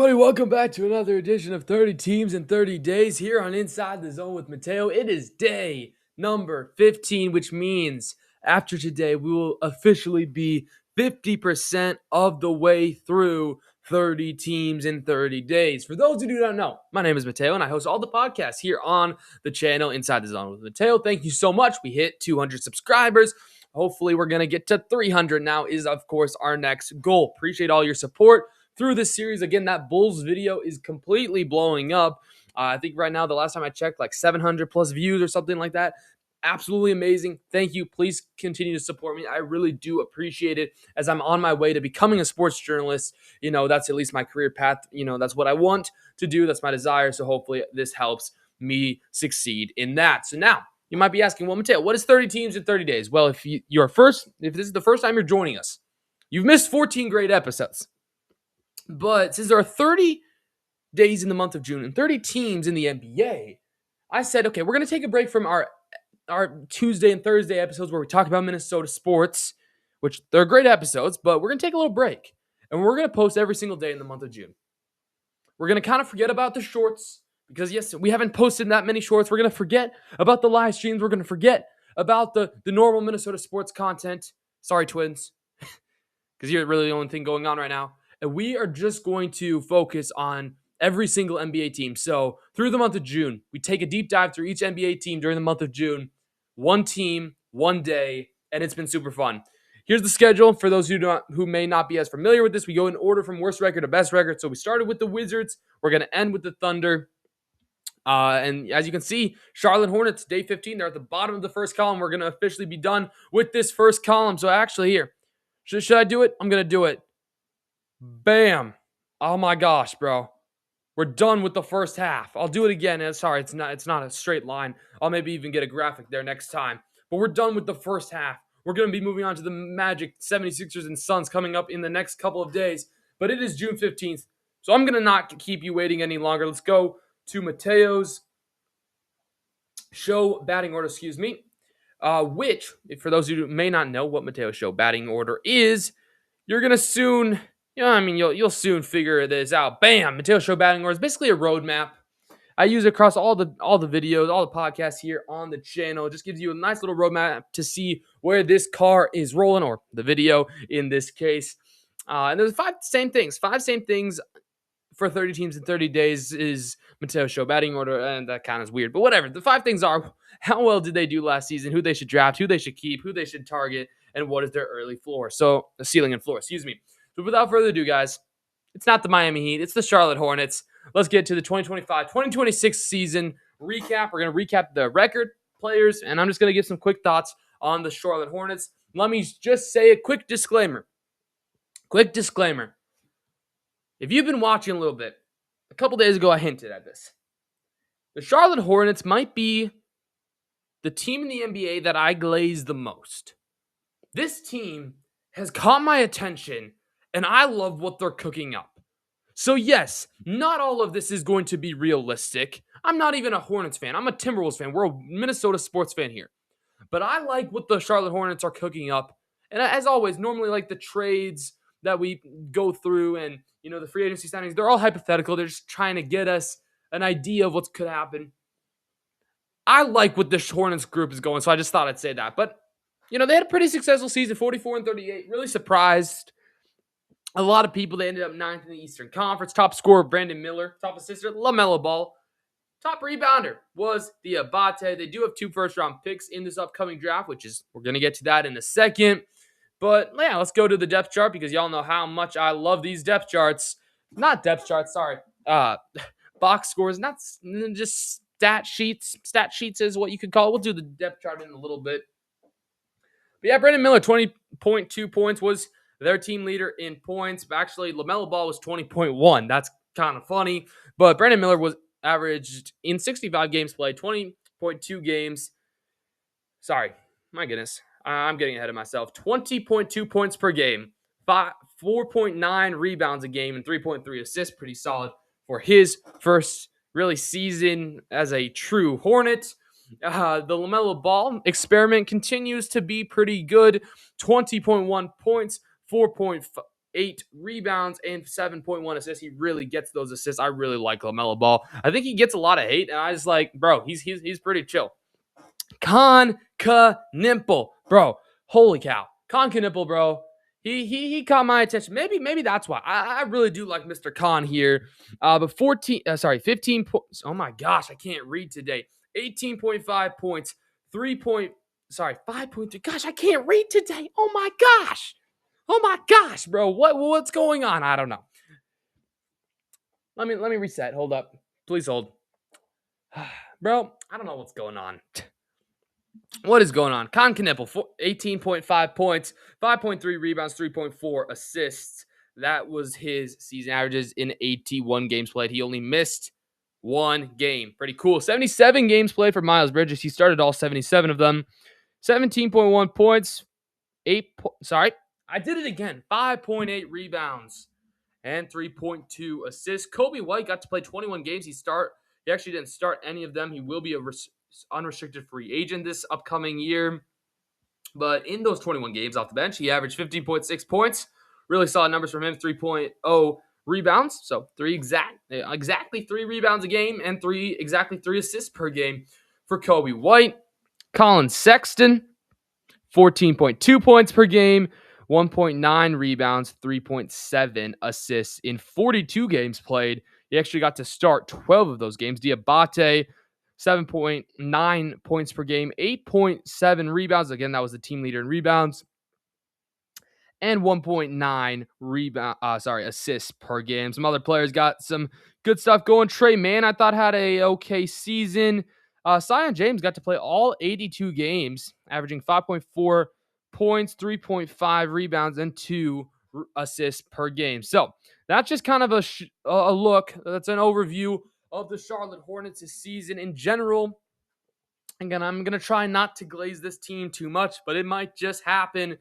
everybody, welcome back to another edition of 30 Teams in 30 Days here on Inside the Zone with Mateo. It is day number 15, which means after today, we will officially be 50% of the way through 30 Teams in 30 Days. For those who do not know, my name is Mateo, and I host all the podcasts here on the channel Inside the Zone with Mateo. Thank you so much. We hit 200 subscribers. Hopefully, we're going to get to 300 now is, of course, our next goal. Appreciate all your support through this series. Again, that Bulls video is completely blowing up. I think right now, the last time I checked, like 700 plus views or something like that. Absolutely amazing. Thank you. Please continue to support me. I really do appreciate it as I'm on my way to becoming a sports journalist. That's at least my career path. That's what I want to do. That's my desire. So hopefully this helps me succeed in that. So now you might be asking, well, Mateo, what is 30 teams in 30 days? Well, if this is the first time you're joining us, you've missed 14 great episodes. But since there are 30 days in the month of June and 30 teams in the NBA, I said, okay, we're going to take a break from our Tuesday and Thursday episodes where we talk about Minnesota sports, which they're great episodes, but we're going to take a little break. And we're going to post every single day in the month of June. We're going to kind of forget about the shorts because, yes, we haven't posted that many shorts. We're going to forget about the live streams. We're going to forget about the normal Minnesota sports content. Sorry, Twins, because you're really the only thing going on right now. And we are just going to focus on every single NBA team. So through the month of June, we take a deep dive through each NBA team during the month of June. One team, one day, and it's been super fun. Here's the schedule for those who may not be as familiar with this. We go in order from worst record to best record. So we started with the Wizards. We're going to end with the Thunder. And as you can see, Charlotte Hornets, day 15. They're at the bottom of the first column. We're going to officially be done with this first column. So actually here, should I do it? I'm going to do it. Bam. Oh my gosh, bro. We're done with the first half. I'll do it again. Sorry, it's not a straight line. I'll maybe even get a graphic there next time. But we're done with the first half. We're going to be moving on to the Magic, 76ers, and Suns coming up in the next couple of days. But it is June 15th. So I'm going to not keep you waiting any longer. Let's go to Mateo's show batting order, which, for those who may not know what Mateo's show batting order is, you're going to soon... you'll soon figure this out. Bam! Mateo Show batting order is basically a roadmap. I use it across all the videos, all the podcasts here on the channel. It just gives you a nice little roadmap to see where this car is rolling, or the video in this case. And there's five same things for 30 teams in 30 days is Mateo Show batting order, and that kind of is weird, but whatever. The 5 things are: how well did they do last season, who they should draft, who they should keep, who they should target, and what is their early floor. So the ceiling and floor, So without further ado, guys, it's not the Miami Heat. It's the Charlotte Hornets. Let's get to the 2025-2026 season recap. We're going to recap the record, players, and I'm just going to give some quick thoughts on the Charlotte Hornets. Let me just say a quick disclaimer. If you've been watching a little bit, a couple days ago I hinted at this. The Charlotte Hornets might be the team in the NBA that I glaze the most. This team has caught my attention, and I love what they're cooking up. So yes, not all of this is going to be realistic. I'm not even a Hornets fan. I'm a Timberwolves fan. We're a Minnesota sports fan here. But I like what the Charlotte Hornets are cooking up. And as always, normally like the trades that we go through and, the free agency signings, they're all hypothetical. They're just trying to get us an idea of what could happen. I like what this Hornets group is going, so I just thought I'd say that. But, they had a pretty successful season, 44-38. Really surprised a lot of people. They ended up 9th in the Eastern Conference. Top scorer, Brandon Miller. Top assist, LaMelo Ball. Top rebounder was the Abate. They do have 2 first-round picks in this upcoming draft, we're going to get to that in a second. But, yeah, let's go to the depth chart because y'all know how much I love these depth charts. Not depth charts, sorry. Box scores, not just stat sheets. Stat sheets is what you could call it. We'll do the depth chart in a little bit. But, yeah, Brandon Miller, 20.2 points, was their team leader in points. But actually, LaMelo Ball was 20.1. That's kind of funny. But Brandon Miller was averaged in 65 games played, 20.2 games. Sorry, my goodness. I'm getting ahead of myself. 20.2 points per game, 4.9 rebounds a game, and 3.3 assists. Pretty solid for his first really season as a true Hornet. The LaMelo Ball experiment continues to be pretty good. 20.1 points, 4.5 rebounds, and 7.1 assists. He really gets those assists. I really like LaMelo Ball. I think he gets a lot of hate, and I was like, bro, he's pretty chill. Con Nimple, bro. Holy cow. Con Nimple, bro. He caught my attention. Maybe that's why. I really do like Mr. Khan here. But 15 points. Oh my gosh, I can't read today. 18.5 points, 5.3. Gosh, I can't read today. Oh my gosh. Oh my gosh, bro. What's going on? I don't know. Let me reset. Hold up. Please hold. Bro, I don't know what's going on. What is going on? Con Knippel, 18.5 points, 5.3 rebounds, 3.4 assists. That was his season averages in 81 games played. He only missed one game. Pretty cool. 77 games played for Miles Bridges. He started all 77 of them. 17.1 points, 5.8 rebounds, and 3.2 assists. Kobe White got to play 21 games. He actually didn't start any of them. He will be a unrestricted free agent this upcoming year. But in those 21 games off the bench, he averaged 15.6 points. Really solid numbers from him. 3.0 rebounds. So exactly 3 rebounds a game and exactly 3 assists per game for Kobe White. Colin Sexton, 14.2 points per game, 1.9 rebounds, 3.7 assists in 42 games played. He actually got to start 12 of those games. Diabate, 7.9 points per game, 8.7 rebounds. Again, that was the team leader in rebounds. And 1.9 assists per game. Some other players got some good stuff going. Trey Mann, I thought, had a okay season. Zion James got to play all 82 games, averaging 5.4 points, 3.5 rebounds, and 2 assists per game. So that's just kind of a look. That's an overview of the Charlotte Hornets this season in general. Again, I'm going to try not to glaze this team too much, but it might just happen.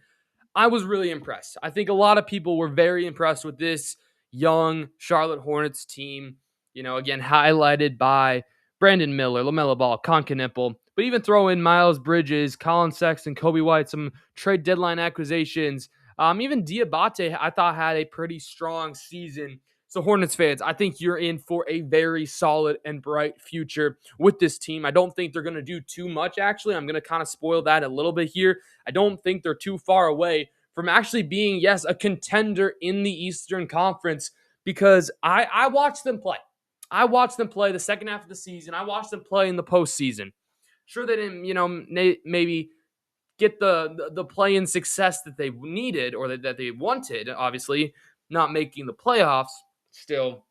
I was really impressed. I think a lot of people were very impressed with this young Charlotte Hornets team. Again, highlighted by Brandon Miller, LaMelo Ball, Con Knippel, but even throw in Miles Bridges, Colin Sexton, Kobe White, some trade deadline acquisitions. Even Diabate, I thought, had a pretty strong season. So Hornets fans, I think you're in for a very solid and bright future with this team. I don't think they're going to do too much, actually. I'm going to kind of spoil that a little bit here. I don't think they're too far away from actually being, yes, a contender in the Eastern Conference, because I watched them play. I watched them play the second half of the season. I watched them play in the postseason. Sure, they didn't, maybe get the play-in success that they needed or that they wanted, obviously, not making the playoffs. Still,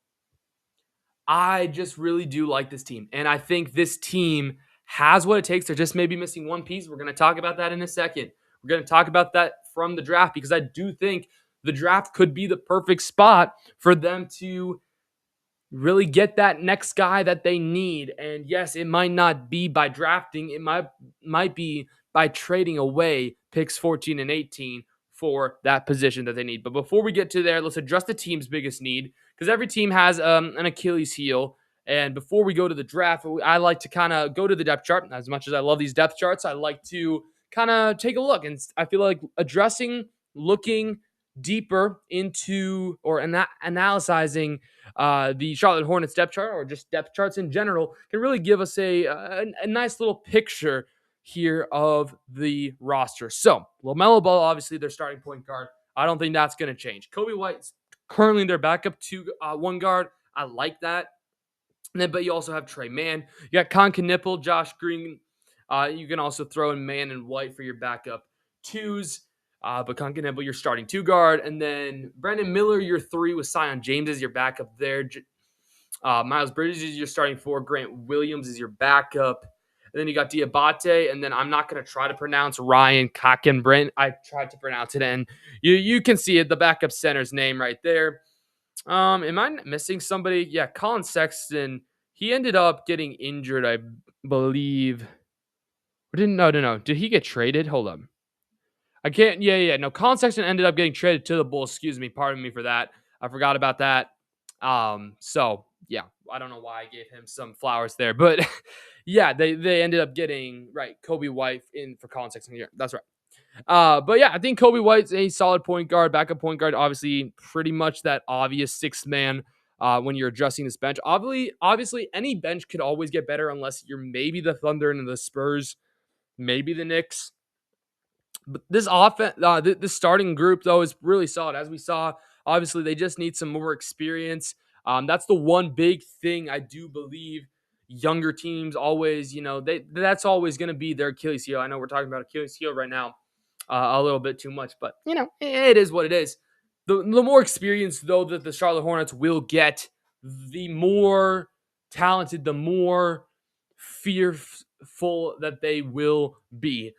I just really do like this team. And I think this team has what it takes. They're just maybe missing one piece. We're going to talk about that in a second. We're going to talk about that from the draft, because I do think the draft could be the perfect spot for them to really get that next guy that they need. And yes, it might not be by drafting. It might be by trading away picks 14 and 18 for that position that they need. But before we get to there, let's address the team's biggest need, because every team has an Achilles heel. And before we go to the draft, I like to kind of go to the depth chart. As much as I love these depth charts, I like to kind of take a look. And I feel like looking deeper into or analyzing the Charlotte Hornets depth chart, or just depth charts in general, can really give us a nice little picture here of the roster. So LaMelo Ball, obviously their starting point guard. I don't think that's going to change. Kobe White's currently their backup one guard. I like that. But you also have Trey Mann. You got Con Knippel, Josh Green. You can also throw in Mann and White for your backup twos. But Con Knippel, your starting 2 guard. And then Brandon Miller, your 3, with Zion James as your backup there. Miles Bridges is your starting 4. Grant Williams is your backup. And then you got Diabate. And then I'm not going to try to pronounce Ryan Cockenbrent. I tried to pronounce it, and you can see it, the backup center's name right there. Am I missing somebody? Yeah, Colin Sexton. He ended up getting injured, I believe. No. Did he get traded? Hold up. I can't. Yeah. No, Colin Sexton ended up getting traded to the Bulls. Excuse me. Pardon me for that. I forgot about that. So yeah, I don't know why I gave him some flowers there, but yeah, they ended up getting Kobe White in for Colin Sexton here. That's right. But yeah, I think Kobe White's a solid point guard, backup point guard. Obviously, pretty much that obvious sixth man when you're adjusting this bench. Obviously, any bench could always get better unless you're maybe the Thunder and the Spurs, maybe the Knicks. But this offense, this starting group though is really solid. As we saw, obviously they just need some more experience. That's the one big thing I do believe. Younger teams always, that's always going to be their Achilles heel. I know we're talking about Achilles heel right now a little bit too much, but it is what it is. The more experience though that the Charlotte Hornets will get, the more talented, the more fearful that they will be.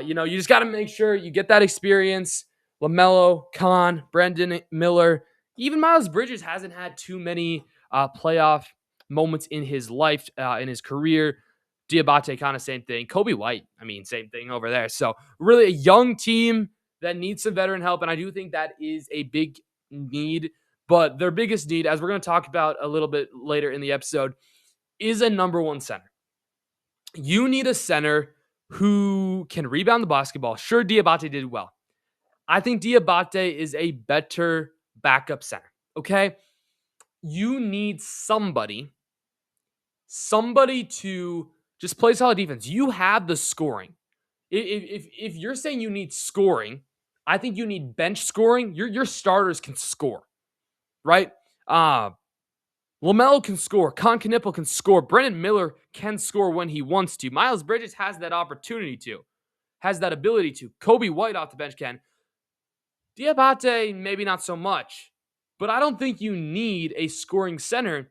You just got to make sure you get that experience. LaMelo, Khan, Brandon Miller, even Miles Bridges hasn't had too many playoff moments in his life, in his career. Diabate, kind of same thing. Kobe White, same thing over there. So really a young team that needs some veteran help, and I do think that is a big need. But their biggest need, as we're going to talk about a little bit later in the episode, is a number one center. You need a center who can rebound the basketball. Sure, Diabate did well. I think Diabate is a better backup center, okay? You need somebody to just play solid defense. You have the scoring. If you're saying you need scoring, I think you need bench scoring. Your starters can score, right? LaMelo can score. Con Knipple can score. Brendan Miller can score when he wants to. Miles Bridges has that opportunity to, has that ability to. Kobe White off the bench can. Diabate, maybe not so much. But I don't think you need a scoring center.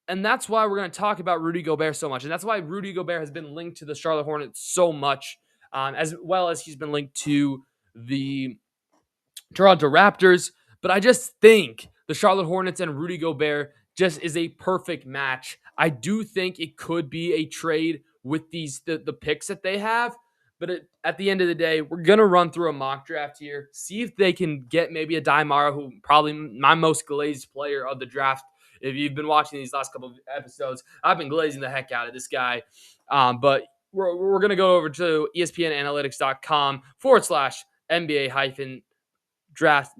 And that's why we're going to talk about Rudy Gobert so much. And that's why Rudy Gobert has been linked to the Charlotte Hornets so much, as well as he's been linked to the Toronto Raptors. But I just think the Charlotte Hornets and Rudy Gobert just is a perfect match. I do think it could be a trade with the picks that they have. But at the end of the day, we're going to run through a mock draft here, see if they can get maybe a Daimara, who probably my most glazed player of the draft. If you've been watching these last couple of episodes, I've been glazing the heck out of this guy. But we're going to go over to ESPNanalytics.com/NBA draft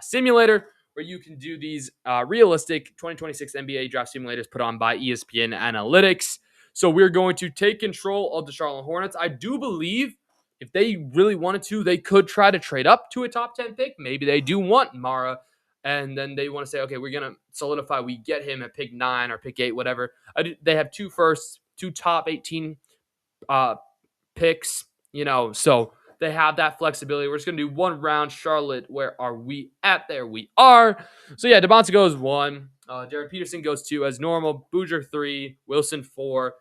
simulator, where you can do these realistic 2026 NBA draft simulators put on by ESPN Analytics. So we're going to take control of the Charlotte Hornets. I do believe if they really wanted to, they could try to trade up to a top 10 pick. Maybe they do want Mara, and then they want to say, okay, we're going to solidify. We get him at pick 9 or pick 8, whatever. They have 2 firsts, 2 top 18 picks, so they have that flexibility. We're just going to do 1 round. Charlotte, where are we at? There we are. So yeah, Devonta goes 1. Derek Peterson goes 2 as normal. Booger 3. Wilson 4.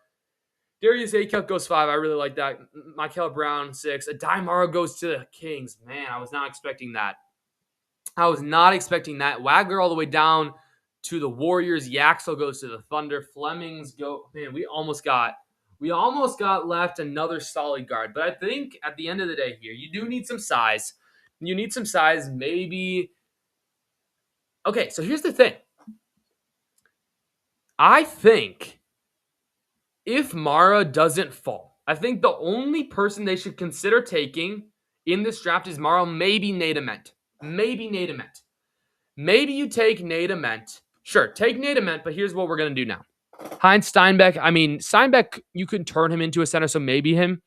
Darius Aycup goes 5. I really like that. Michael Brown 6. Daimara goes to the Kings. Man, I was not expecting that. Wagner all the way down to the Warriors. Yaxel goes to the Thunder. Flemings go. Man, we almost got left another solid guard. But I think at the end of the day here, you do need some size. Maybe. Okay, so here's the thing. I think if Mara doesn't fall, I think the only person they should consider taking in this draft is Mara, maybe Nate Ament. Maybe you take Nate Ament. Sure, take Nate Ament, but here's what we're going to do now. Heinz Steinbeck, Steinbeck, you could turn him into a center, so maybe him.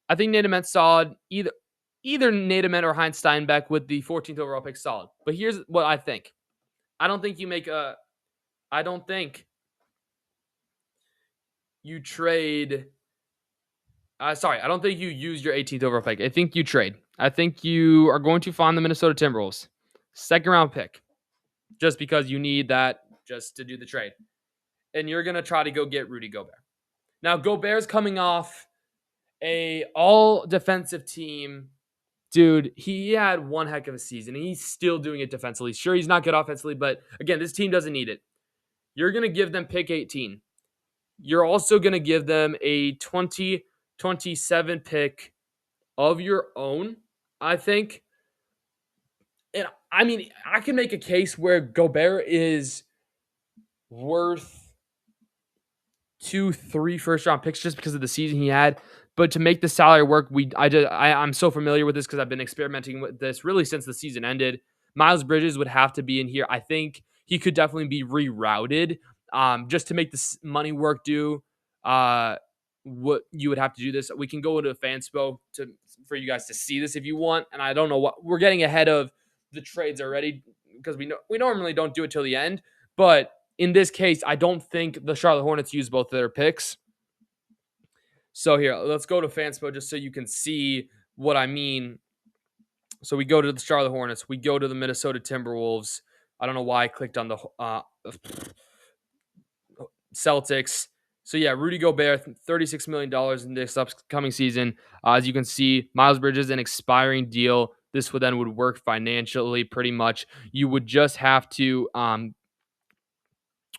I think Nate Ament's solid. Either Nate Ament or Heinz Steinbeck with the 14th overall pick, solid. But here's what I think. I don't think you trade. I don't think you use your 18th overall pick. I think you trade. I think you are going to find the Minnesota Timberwolves. 2nd round pick. Just because you need that just to do the trade. And you're going to try to go get Rudy Gobert. Now, Gobert's coming off a all-defensive team. Dude, he had one heck of a season, and he's still doing it defensively. Sure, he's not good offensively, but again, this team doesn't need it. You're going to give them pick 18. You're also going to give them a 2027 pick of your own, I think. And I can make a case where Gobert is worth 2-3 first-round picks just because of the season he had. But to make the salary work, I'm so familiar with this because I've been experimenting with this really since the season ended. Miles Bridges would have to be in here. I think he could definitely be rerouted just to make this money work due. What you would have to do this. We can go into Fanspo for you guys to see this if you want. And I don't know what we're getting ahead of the trades already because we normally don't do it till the end. But in this case, I don't think the Charlotte Hornets use both of their picks. So here, let's go to Fanspo just so you can see what I mean. So we go to the Charlotte Hornets. We go to the Minnesota Timberwolves. I don't know why I clicked on the Celtics. So yeah, Rudy Gobert, $36 million in this upcoming season. As you can see, Miles Bridges, an expiring deal. This would work financially pretty much. You would just have to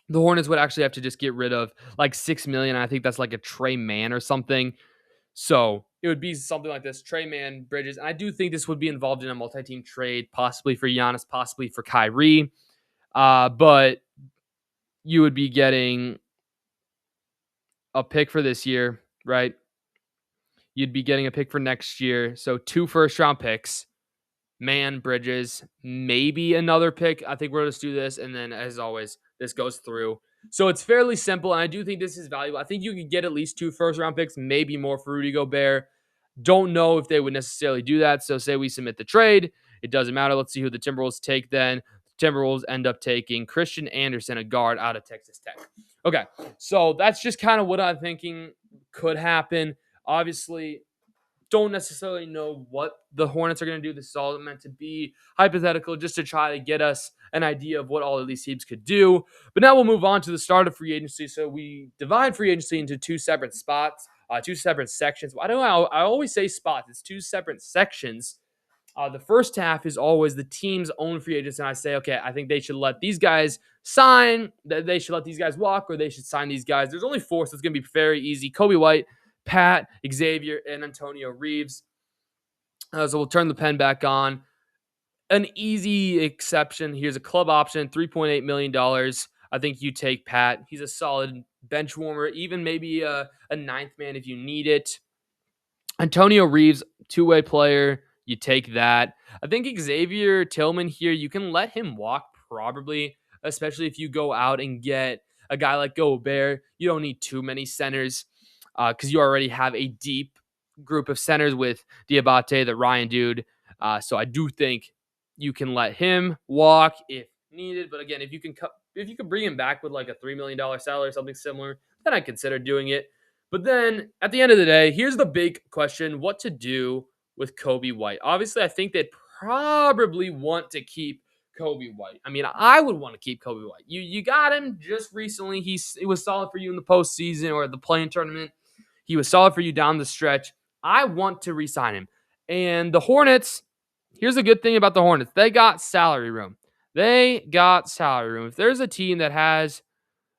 the Hornets would actually have to just get rid of like $6 million. I think that's like a Trey Mann or something. So it would be something like this: Trey Mann, Bridges. And I do think this would be involved in a multi-team trade, possibly for Giannis, possibly for Kyrie. But you would be getting a pick for this year, right? You'd be getting a pick for next year. So 2 first-round picks. Mann, Bridges, maybe another pick. I think we're going to do this. And then, as always, this goes through. So it's fairly simple, and I do think this is valuable. I think you could get at least 2 first-round picks, maybe more for Rudy Gobert. Don't know if they would necessarily do that. So say we submit the trade. It doesn't matter. Let's see who the Timberwolves take then. The Timberwolves end up taking Christian Anderson, a guard out of Texas Tech. Okay, so that's just kind of what I'm thinking could happen. Obviously, don't necessarily know what the Hornets are going to do. This is all meant to be hypothetical just to try to get us an idea of what all of these teams could do. But now we'll move on to the start of free agency. So we divide free agency into 2 separate spots, 2 separate sections. I always say spots. It's 2 separate sections. The first half is always the team's own free agents, and I say, okay, I think they should let these guys sign, that they should let these guys walk, or they should sign these guys. There's only 4, so it's going to be very easy. Kobe White, Pat, Xavier, and Antonio Reeves. So we'll turn the pen back on. An easy exception. Here's a club option, $3.8 million. I think you take Pat. He's a solid bench warmer, even maybe a ninth man if you need it. Antonio Reeves, 2-way player. You take that. I think Xavier Tillman here, you can let him walk probably, especially if you go out and get a guy like Gobert. You don't need too many centers because you already have a deep group of centers with Diabate, the Ryan dude. So I do think you can let him walk if needed. But again, if you can bring him back with like a $3 million salary or something similar, then I'd consider doing it. But then at the end of the day, here's the big question: what to do with Kobe White? Obviously, I think they'd probably want to keep Kobe White. I mean, I would want to keep Kobe White. You got him just recently. He was solid for you in the postseason or the play-in tournament. He was solid for you down the stretch. I want to re-sign him. And the Hornets, here's a good thing about the Hornets. They got salary room. If there's a team that has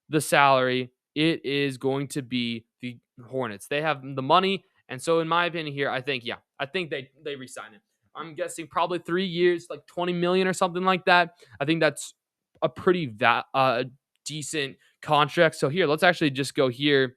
the salary, it is going to be the Hornets. They have the money. And so in my opinion here, I think they re-sign him. I'm guessing probably 3 years, like 20 million or something like that. I think that's a pretty decent contract. So here, let's actually just go here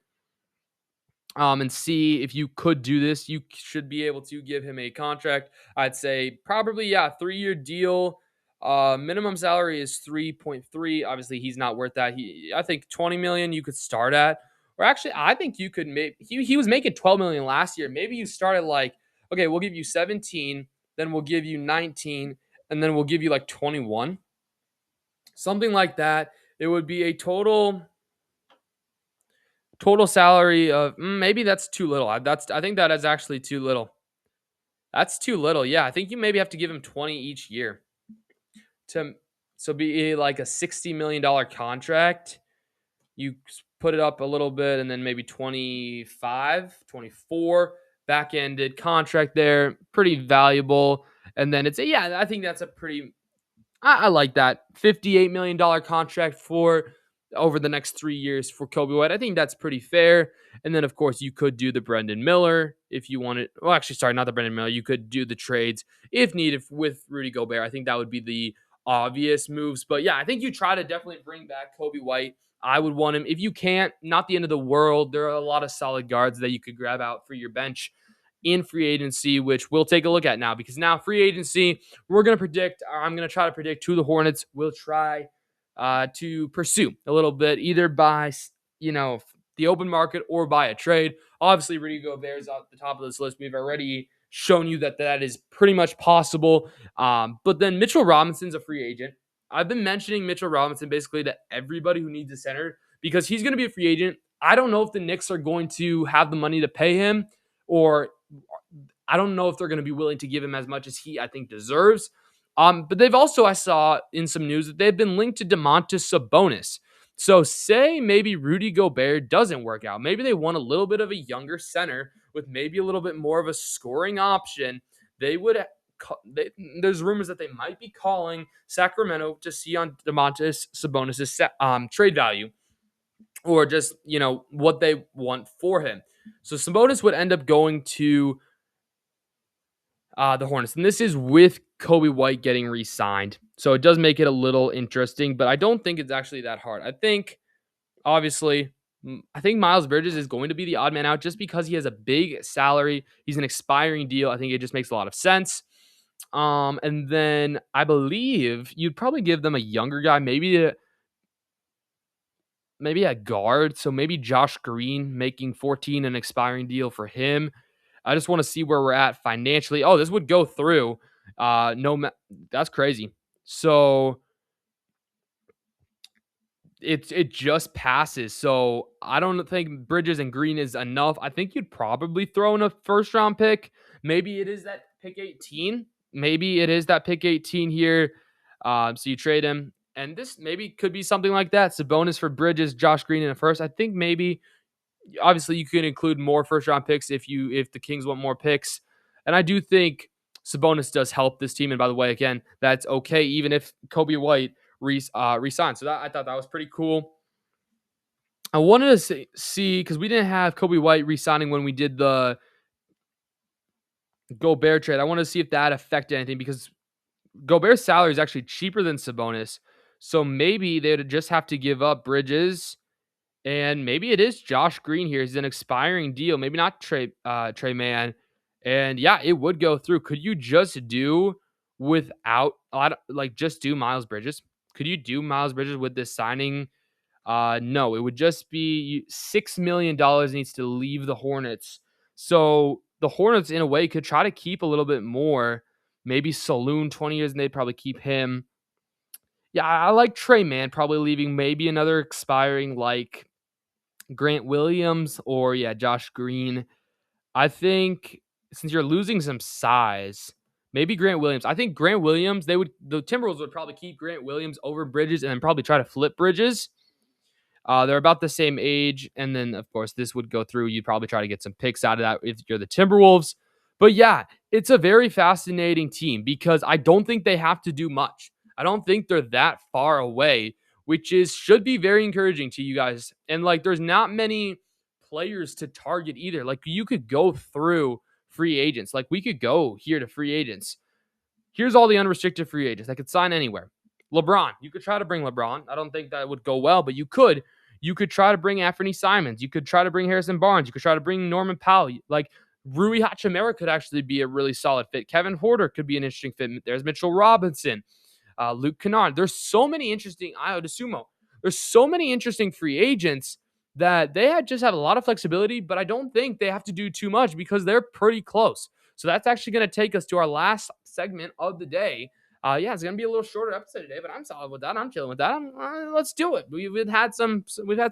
and see if you could do this. You should be able to give him a contract. I'd say probably, 3-year deal. Minimum salary is 3.3. Obviously, he's not worth that. I think 20 million you could start at. Or actually, I think you could make he was making 12 million last year. Maybe you start at like, okay, we'll give you 17, then we'll give you 19, and then we'll give you like 21. Something like that. It would be a total salary of maybe that's too little. I think that is actually too little. That's too little. Yeah, I think you maybe have to give him 20 each year to be like a $60 million contract. You put it up a little bit and then maybe 25, 24 back-ended contract there. Pretty valuable. And then I think that's a pretty, I like that. $58 million contract for over the next 3 years for Kobe White. I think that's pretty fair. And then, of course, you could do the Brendan Miller if you wanted. Well, actually, sorry, not the Brendan Miller. You could do the trades if needed with Rudy Gobert. I think that would be the obvious moves. But yeah, I think you try to definitely bring back Kobe White. I would want him. If you can't, not the end of the world. There are a lot of solid guards that you could grab out for your bench in free agency, which we'll take a look at now, because now free agency, we're going to predict, I'm going to try to predict who the Hornets will try to pursue a little bit, either by, the open market or by a trade. Obviously, Rudy Gobert is at the top of this list. We've already shown you that that is pretty much possible. But then Mitchell Robinson's a free agent. I've been mentioning Mitchell Robinson basically to everybody who needs a center because he's going to be a free agent. I don't know if the Knicks are going to have the money to pay him, or I don't know if they're going to be willing to give him as much as he, I think, deserves. But they've also, I saw in some news that they've been linked to Domantas Sabonis. So say maybe Rudy Gobert doesn't work out. Maybe they want a little bit of a younger center with maybe a little bit more of a scoring option. There's rumors that they might be calling Sacramento to see on Domantas Sabonis' trade value, or just, what they want for him. So Sabonis would end up going to the Hornets. And this is with Kobe White getting re-signed. So it does make it a little interesting, but I don't think it's actually that hard. Obviously, I think Miles Bridges is going to be the odd man out just because he has a big salary. He's an expiring deal. I think it just makes a lot of sense. And then I believe you'd probably give them a younger guy, maybe a guard. So maybe Josh Green, making 14, an expiring deal for him. I just want to see where we're at financially. Oh, this would go through. That's crazy. So it just passes. So I don't think Bridges and Green is enough. I think you'd probably throw in a first round pick. Maybe it is that pick 18. Maybe it is that pick 18 here. So you trade him. And this maybe could be something like that. Sabonis for Bridges, Josh Green in a first. I think maybe, obviously, you could include more first round picks if the Kings want more picks. And I do think Sabonis does help this team. And by the way, again, that's okay even if Kobe White resigns. So I thought that was pretty cool. I wanted to see, because we didn't have Kobe White resigning when we did the Gobert trade. I wanted to see if that affected anything, because Gobert's salary is actually cheaper than Sabonis. So maybe they would just have to give up Bridges. And maybe it is Josh Green here. He's an expiring deal. Maybe not Trey Mann. And yeah, it would go through. Could you just do without, just do Miles Bridges? Could you do Miles Bridges with this signing? No, it would just be $6 million needs to leave the Hornets. So the Hornets, in a way, could try to keep a little bit more. Maybe Saloon, 20 years, and they'd probably keep him. Yeah, I like Trey Mann probably leaving. Maybe another expiring like Grant Williams or, Josh Green. I think since you're losing some size, maybe Grant Williams. I think Grant Williams, the Timberwolves would probably keep Grant Williams over Bridges and then probably try to flip Bridges. They're about the same age. And then, of course, this would go through. You'd probably try to get some picks out of that if you're the Timberwolves. But yeah, it's a very fascinating team because I don't think they have to do much. I don't think they're that far away, which should be very encouraging to you guys. And there's not many players to target either. You could go through free agents. We could go here to free agents. Here's all the unrestricted free agents that could sign anywhere. LeBron, you could try to bring LeBron. I don't think that would go well, but you could. You could try to bring Anthony Simons. You could try to bring Harrison Barnes. You could try to bring Norman Powell. Rui Hachimura could actually be a really solid fit. Kevin Porter could be an interesting fit. There's Mitchell Robinson, Luke Kennard. There's so many interesting, Ayo DeSumo. There's so many interesting free agents that they just have a lot of flexibility, but I don't think they have to do too much because they're pretty close. So that's actually going to take us to our last segment of the day. It's going to be a little shorter episode today, but I'm solid with that. I'm chilling with that. Let's do it. We've had some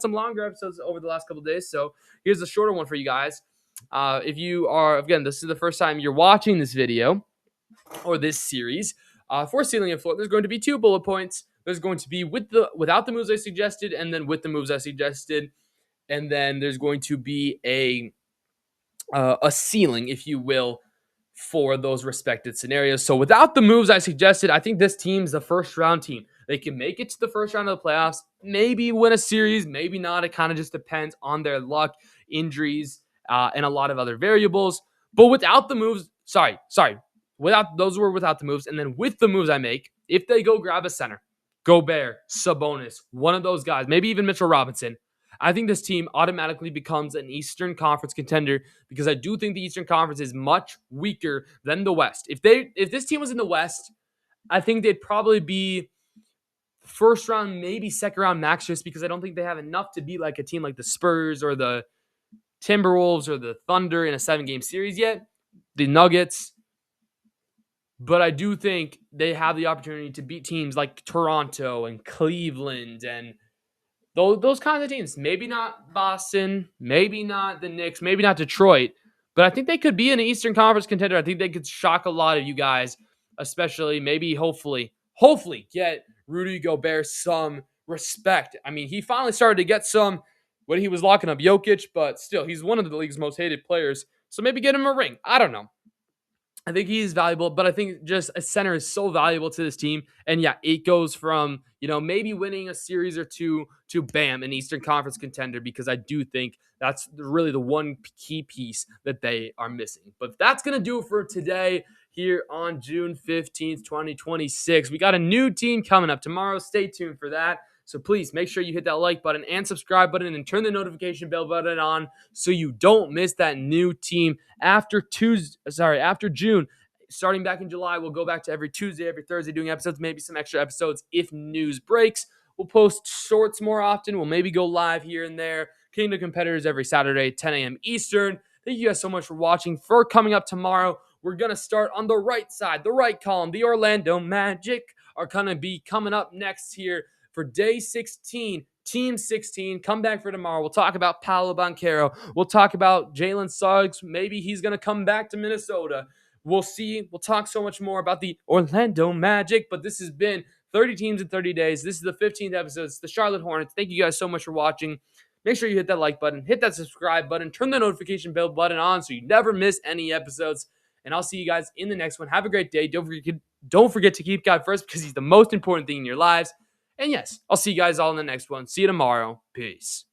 longer episodes over the last couple of days, so here's a shorter one for you guys. If you are, again, this is the first time you're watching this video or this series, for Ceiling and Floor, there's going to be 2 bullet points. There's going to be without the moves I suggested, and then with the moves I suggested, and then there's going to be a ceiling, if you will, for those respected scenarios. So without the moves I suggested, I think this team's the first round team. They can make it to the first round of the playoffs, maybe win a series, maybe not. It kind of just depends on their luck, injuries, and a lot of other variables. But without the moves, without the moves, and then with the moves I make, if they go grab a center, Gobert, Sabonis, one of those guys, maybe even Mitchell Robinson, I think this team automatically becomes an Eastern Conference contender because I do think the Eastern Conference is much weaker than the West. If this team was in the West, I think they'd probably be first round, maybe second round max, just because I don't think they have enough to be like a team like the Spurs or the Timberwolves or the Thunder in a 7-game series yet. The Nuggets. But I do think they have the opportunity to beat teams like Toronto and Cleveland and those kinds of teams. Maybe not Boston, maybe not the Knicks, maybe not Detroit, but I think they could be an Eastern Conference contender. I think they could shock a lot of you guys, especially maybe hopefully get Rudy Gobert some respect. I mean, he finally started to get some when he was locking up Jokic, but still, he's one of the league's most hated players. So maybe get him a ring. I don't know. I think he is valuable, but I think just a center is so valuable to this team. And yeah, it goes from, maybe winning a series or two to bam, an Eastern Conference contender, because I do think that's really the one key piece that they are missing. But that's going to do it for today here on June 15th, 2026. We got a new team coming up tomorrow. Stay tuned for that. So please make sure you hit that like button and subscribe button and turn the notification bell button on so you don't miss that new team after June. Starting back in July, we'll go back to every Tuesday, every Thursday doing episodes, maybe some extra episodes if news breaks. We'll post shorts more often. We'll maybe go live here and there. Kingdom Competitors every Saturday, 10 a.m. Eastern. Thank you guys so much for watching. For coming up tomorrow, we're going to start on the right side, the right column. The Orlando Magic are going to be coming up next here for day 16, team 16. Come back for tomorrow. We'll talk about Paolo Banchero. We'll talk about Jalen Suggs. Maybe he's going to come back to Minnesota. We'll see. We'll talk so much more about the Orlando Magic. But this has been 30 teams in 30 days. This is the 15th episode. It's the Charlotte Hornets. Thank you guys so much for watching. Make sure you hit that like button, hit that subscribe button, turn the notification bell button on so you never miss any episodes. And I'll see you guys in the next one. Have a great day. Don't forget to keep God first because he's the most important thing in your lives. And yes, I'll see you guys all in the next one. See you tomorrow. Peace.